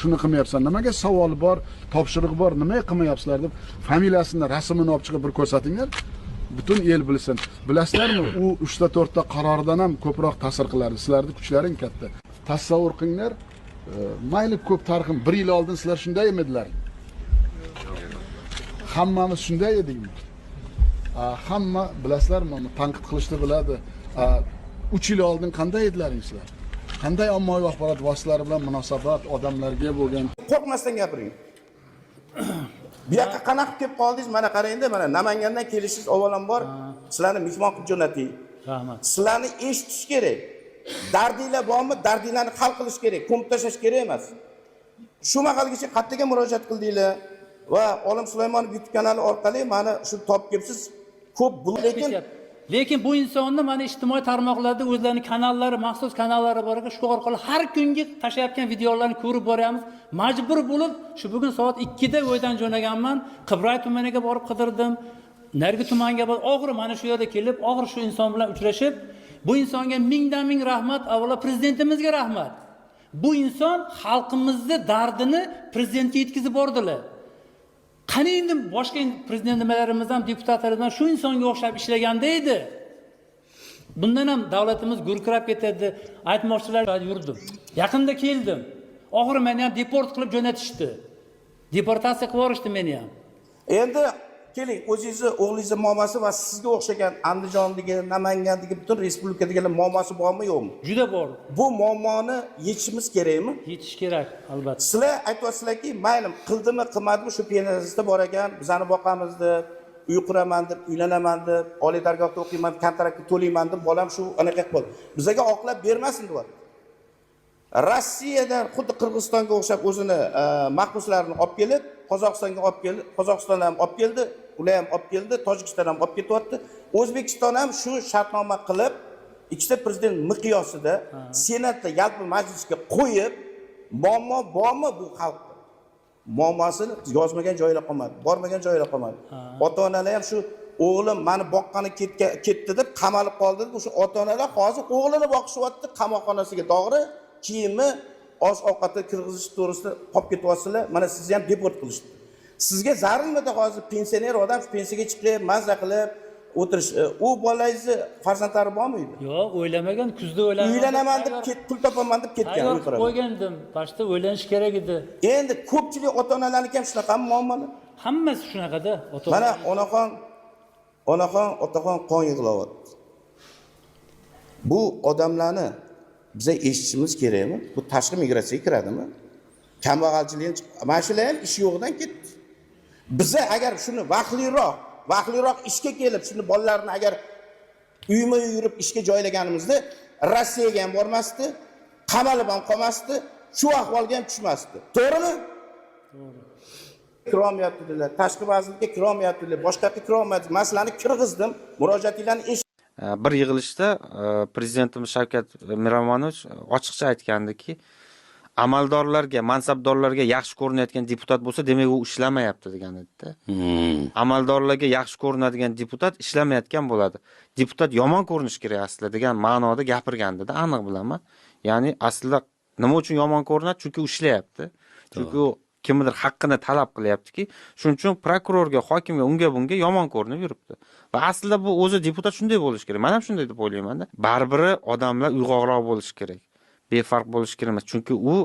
shuni qilmayapsan, nimaga savol bor, topshiriq bor, nimaga qilmayapsizlar deb familiyasini, rasmini olib chiqib bir ko'rsatinglar. Butun el bilsin. Bilasizlarmi, u 3 ta 4 ta qarordan ham ko'proq ta'sir qiladi. Sizlarning kuchlaring katta. Tasavvur qilinglar, mayli ko'p tarixim 1 yil oldin sizlar shunday edilar. Hammamiz shunday edikmi? Hamma bilasizlarmi, tanqid qilishni biladi. 3 yil oldin qanday edilaring sizlar? Qanday ommaviy axborot vositalari bilan munosabat, odamlarga bo'lgan? Qo'rqmasdan gapiring. Bu yoqqa qanaqa kelib qoldingiz? Mana qarangda, mana Namangandan kelishingiz avvalambor sizlarni mehmon qilib jo'natdik. Rahmat. Sizlarni eshitish kerak. Dardinglar bormi? Dardinglarni hal qilish kerak, ko'mib tashlash kerak emas. Shu maqolgacha qayerga murojaat qildinglar va Olim Sulaymonov YouTube kanali orqali mana shu topib kelibsiz. Ko'p bu lekin bu insonni mana ijtimoiy tarmoqlarda o'zlarining kanallari, maxsus kanallari bor ekan, shu orqali har kungi tashlayotgan videolarni ko'rib boryapmiz. Majbur bo'lib, shu bugun soat 2 da o'ydan jo'naganman. Qibray tumaniga borib qidirdim. Nargi tumanga borib, oxiri mana shu yerda kelib, oxiri shu inson bilan uchrashib, bu insonga mingdan ming rahmat, avvalo prezidentimizga rahmat. Bu inson xalqimizning dardini prezidentga yetkazib bordilar. Qani endi boshqa prezidentlarimiz ham deputatlarimiz ham shu insonga o'xshab ishlaganda edi. Bundan ham davlatimiz gurkirab ketadi. Aytmoqchilar yurdim. Yaqinda keldim. Oxiri meni ham deport qilib jo'natishdi. Deportatsiya qilib yuborishdi meni ham. Endi keling, o'zingizni o'g'lingizni muammosi va sizga o'xshagan Andijondagi, Namangandagi butun respublikadagilar muammosi bormi, yo'qmi? Juda bor. Bu muammoni yechishimiz kerakmi? Yechish kerak, albatta. Sizlar aytyapsizlarki, mayli, qildimi, qilmadimi, shu pensiyasida bor ekan, bizani boqamiz deb, uy quraman deb, uylanaman deb, oliy dargohda o'qiyman, kontraktni to'layman deb, bolam shu anaqa qilib, bizga oqlab bermasin deyapti. Rossiyadan xuddi Qirg'izistonga o'xshab o'zini mahbuslarini olib kelib, Qozog'istonga olib keldi, Qozog'iston ham olib keldi, ular ham olib keldi, Tojikiston ham olib ketyapti. O'zbekiston ham shu shartnoma qilib, ikkita prezident miqyosida senatda yalpi majlisga qo'yib, muammo bormi bu xalqda? Muammosini yozmagan joylar qolmadi, bormagan joylar qolmadi. Ota-onalar ham shu o'g'lim meni boqqani ketdi deb qamalib qoldi. O'sha ota-onalar hozir o'g'lini boqishyapti, qamoqxonasiga dog'ri, kiyimi, oziq-ovqatni kirg'izish to'g'risida qolib ketyapsizlar. Mana sizni ham deport qilishdi. Sizga zarurmidi hozir pensioner odam pensiyaga chiqib, mazza qilib o'tirish? U bolangizni farzandlari bormi edi? Yo'q, o'ylamagan, kuzda o'ylamagan. Uylanaman deb, pul topaman deb ketgan. Qo'ygandim. Boshda o'ylanish kerak edi. Endi ko'pchilik ota-onalarniki ham shunaqa muammolar. Hammasi shunaqada, ota-ona. Mana onaxon, otaxon qon yig'layapti. Bu odamlarni bize eshitishimiz kerakmi? Bu tashqi migratsiyaga kiradimi? Kambag'alchilik, mana shular ham ish yo'qdan ketdi. Bize agar shuni vaqtliroq ishga kelib, shuni bolalarni agar uyma-uy yurib ishga joylaganimizda Rossiyaga ham bormasdi, qamalib ham qolmasdi, shu ahvolga ham tushmasdi. To'g'rimi? To'g'ri. Kiromayaptilar, tashqi vazirlikka kiromayaptilar, boshqaqa kiromayapti. Masalani kirgizdim, murojaatinglarni bir yig'ilishda prezidentimiz Shavkat Miromonovich ochiqcha aytgandiki, amaldorlarga, mansabdorlarga yaxshi ko'rinayotgan deputat bo'lsa, demak u ishlamayapti degan edi. Amaldorlarga yaxshi ko'rinadigan deputat ishlamayotgan bo'ladi. Deputat yomon ko'rinish kerak aslida degan ma'noda gapirgandida, aniq bilaman. Ya'ni aslida nima uchun yomon ko'rinadi? Chunki u ishlayapti. Chunki u kimdir haqqini talab qilyaptiki, shuning uchun prokurorga, hokimga, unga bunga yomon ko'rinib yuribdi. Va aslida bu o'zi deputat shunday bo'lishi kerak. Men ham shunday deb o'ylayman-da. Baribir odamlar uyg'oqroq bo'lishi kerak. Befarq bo'lishi kerak emas. Chunki u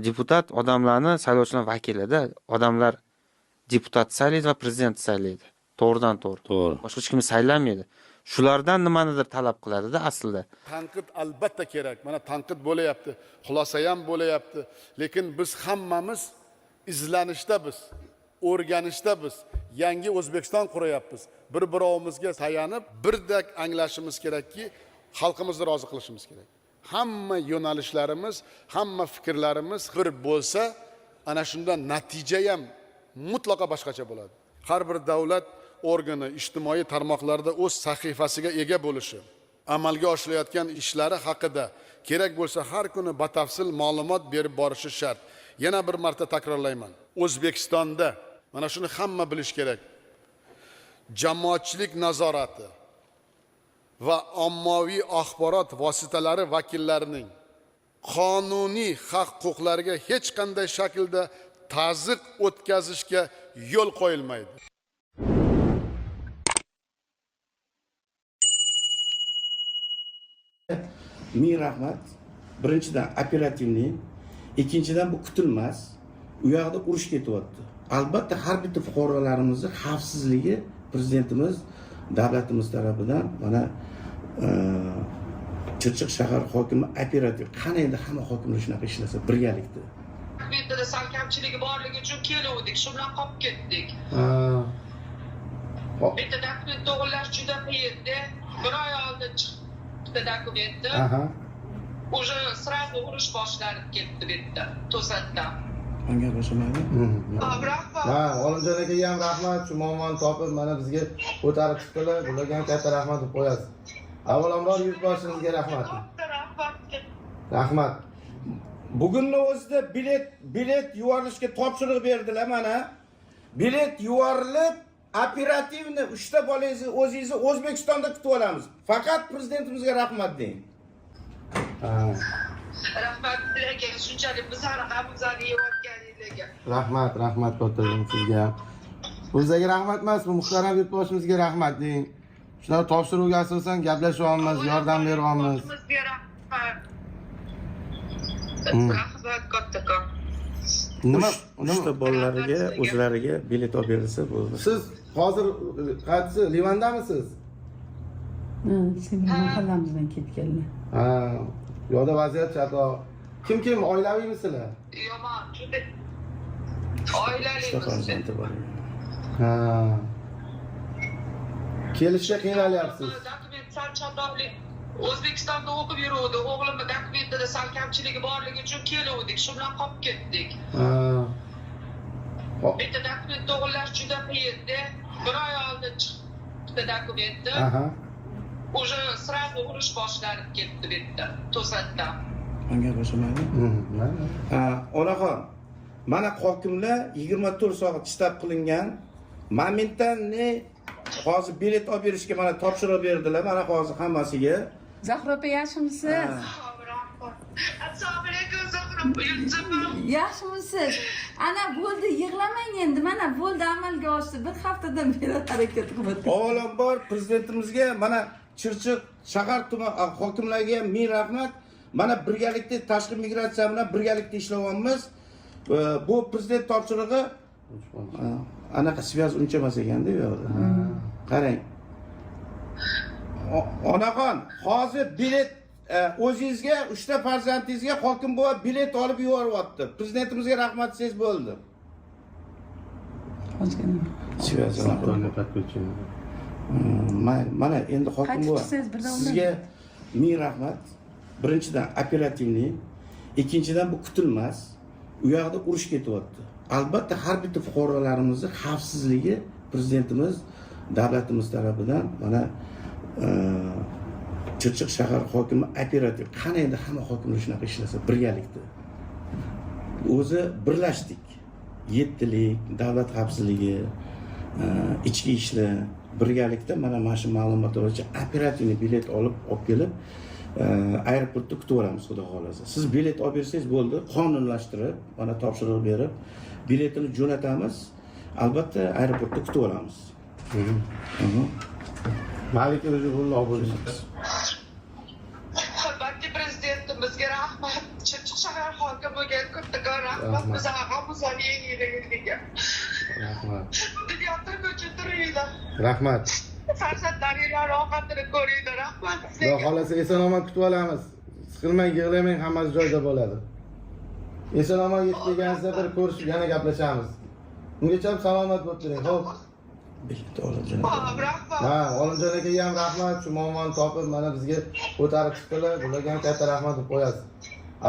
deputat odamlarni saylovchilar vakilida, odamlar deputat saylaydi va prezident saylaydi. To'g'ridan to'g'ri. Boshqa hech kim saylanmaydi. Shulardan nimanidir talab qiladi-da aslida. Tanqid albatta kerak. Mana tanqid bo'layapti, xulosa ham bo'layapti. Lekin biz hammamiz izlanishdamiz, o'rganishdamiz. Yangi O'zbekiston quryapmiz. Bir-birovimizga tayanib, birdek anglashimiz kerakki, xalqimizni rozi qilishimiz kerak. Hamma yo'nalishlarimiz, hamma fikrlarimiz bir bo'lsa, ana shundan natija ham mutlaqo boshqacha bo'ladi. Har bir davlat organi ijtimoiy tarmoqlarda o'z sahifasiga ega bo'lishi, amalga oshirilayotgan ishlari haqida kerak bo'lsa har kuni batafsil ma'lumot berib borishi shart. Yana bir marta takrorlayman. O'zbekistonda mana shuni hamma bilish kerak. Jamoatchilik nazorati va ommaviy axborot vositalari vakillarining qonuniy haq huquqlariga hech qanday shaklda ta'ziq o'tkazishga yo'l qo'yilmaydi. Ming rahmat. Birinchidan operativniy, ikkinchidan bu kutilmas. U yoqda urush ketyapti. Albatta har bitta fuqarolarimizni xavfsizligi prezidentimiz, davlatimiz tomonidan mana Chirchiq shahar hokimi operativ. Qani endi hamma hokimlar shunaqa ishlasa birgalikda. Mentada sal kamchiligi borligi uchun keluvdik, shu bilan qolib ketdik. Bitta dokument to'g'irlash juda qiyin-da. Bir oy oldin chiqdi dokumentni. Уже сразу urush boshlanib ketdi bitta to'satdan. Anga boshlanadi. Rahmat. Ha, Olimjon akaga ham rahmat, shu muammoni topib mana bizga ko'tarib chiqdilar. Bularga ham katta rahmat deb qo'yasiz. Avvalambor yurtboshimizga rahmat. Rahmat. Bugunni o'zida bilet yuborilishga topshiriq berdilar mana. Bilet yuborilib, operativni 3 ta bolangizni o'zingizni O'zbekistonda kutib olamiz. Faqat prezidentimizga rahmat deng. Rahmat aka, shunchalik bizlarni g'amimizni yeyotganingizga. Rahmat kattajon sizga ham. O'ziga rahmat emas, bu muhtaram yurtboshimizga rahmat deng. Shular topshiruvga asosan gaplashyapmiz, yordam beryapmiz. Rahmat kattakon. Nima? Uchta bolalariga o'zlariga bilet olib berilsa bo'ldi. Siz hozir qaysi Livandamisiz? Sen mahallamizdan ketganlar. Ha, yo'da vaziyat chatoq. Kim oilaviymisilar? Yomon, juda oilalimiz. Ha. Kelishga qiynalyapsiz. Dokument sal chatoqli. O'zbekistonda o'qib yuruvdi. O'g'limning dokumentida sal kamchiligi borligi uchun keluvdik, shu bilan qolib ketdik. Bitta dokument to'g'irlash juda qiyin-da. Bir oy oldin chiqdi dokumentni. Уже сразу urush boshlanib ketdi bitta to'satdan. Anga boshlanadi. Onaxon, mana hokimlar 24 soat shtab qilingan momentdan hozir bilet olib berishga mana topshiriq berdilar. Mana hozir hammasiga. Zahra opa yaxshimisiz? Assalomu alaykum Zahra opa, yurtimiz. Yaxshimisiz? Ana bo'ldi, yig'lamang endi. Mana bo'ldi, amalga oshdi. Bir haftadan beri harakat qilyapti. Avvalambor prezidentimizga mana Chirchiq shahar tuman hokimlariga ham ming rahmat. Mana birgalikda tashqi migratsiya bilan birgalikda ishlayapmiz. Bu prezident topshirig'i anaqa svязь uncha emas ekanda bu yerda. Qarang. Onaxon, hozir bilet o'zingizga 3 ta farzandingizga hokim buva bilet olib yuboryapti. Prezidentimizga rahmat desangiz bo'ldi. Svязь mana endi hokim buva sizga ming rahmat. Birinchidan operativniy, ikkinchidan bu kutilmas. U yoqda urush ketyapti. Albatta har bitta fuqarolarimizni xavfsizligi prezidentimiz, davlatimiz tomonidan mana Chirchiq shahar hokimi operativ. Qani endi hamma hokimlar shunaqa ishlasa birgalikda. O'zi birlashdik. 7lik, davlat xavfsizligi, ichki ishlar birgalikda mana shu ma'lumotlar bo'yicha operativniy bilet olib kelib aeroportda kutib olamiz, xudo xolasa. Siz bilet olib bersangiz bo'ldi, qonunlashtirib, mana topshiriq berib, biletini jo'natamiz. Albatta aeroportda kutib olamiz. Malik O'zbekulloh bo'lsin. Hurmatli prezidentimizga rahmat. Chirchiq shahar hokimiga kattakon rahmat. Bizlarni g'amimizni yeydiga. Rahmat. Dunyoda ko'chirtiringlar. Rahmat. Farzandlaringlar rohatini ko'ringlar. Rahmat. Xudo xolasa eson-omon kutib olamiz. Siqilmang, yig'lamang, hammasi joyida bo'ladi. Eson-omon yetib kelganingizda bir ko'rishib yana gaplashamiz. Ungacha ham salomat bo'lib turing. Xo'p. Bilet olib Rahmat. Ha, Olimjon akaga ham rahmat, shu muammoni topib mana bizga ko'tarib chiqdilar. Bularga ham katta rahmat deb qo'yasiz.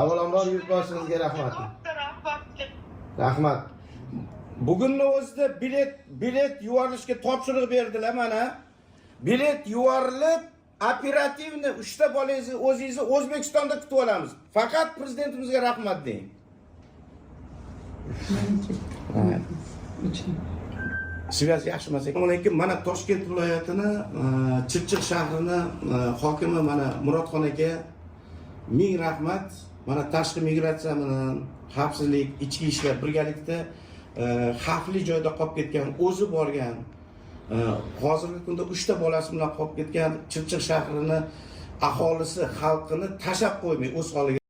Avvalambor yurtboshimizga rahmat. Rahmat. Bugunni o'zida bilet yuborilishga topshiriq berdilar mana. Bilet yuborilib, operativni 3 ta bolangizni o'zingizni O'zbekistonda kutib olamiz. Faqat prezidentimizga rahmat deng. Svязь yaxshi emas ekan. Lekin mana Toshkent viloyatini, Chirchiq shahrini hokimi mana Murodxon aka ming rahmat. mana tashqi migratsiya bilan xavfsizlik, ichki ishlar birgalikda xavfli joyda qolib ketgan, o'zi borgan, hozirgi kunda 3 ta bolasi bilan qolib ketgan Chirchiq shahrini aholisi, xalqini tashab qo'ymay o'z holiga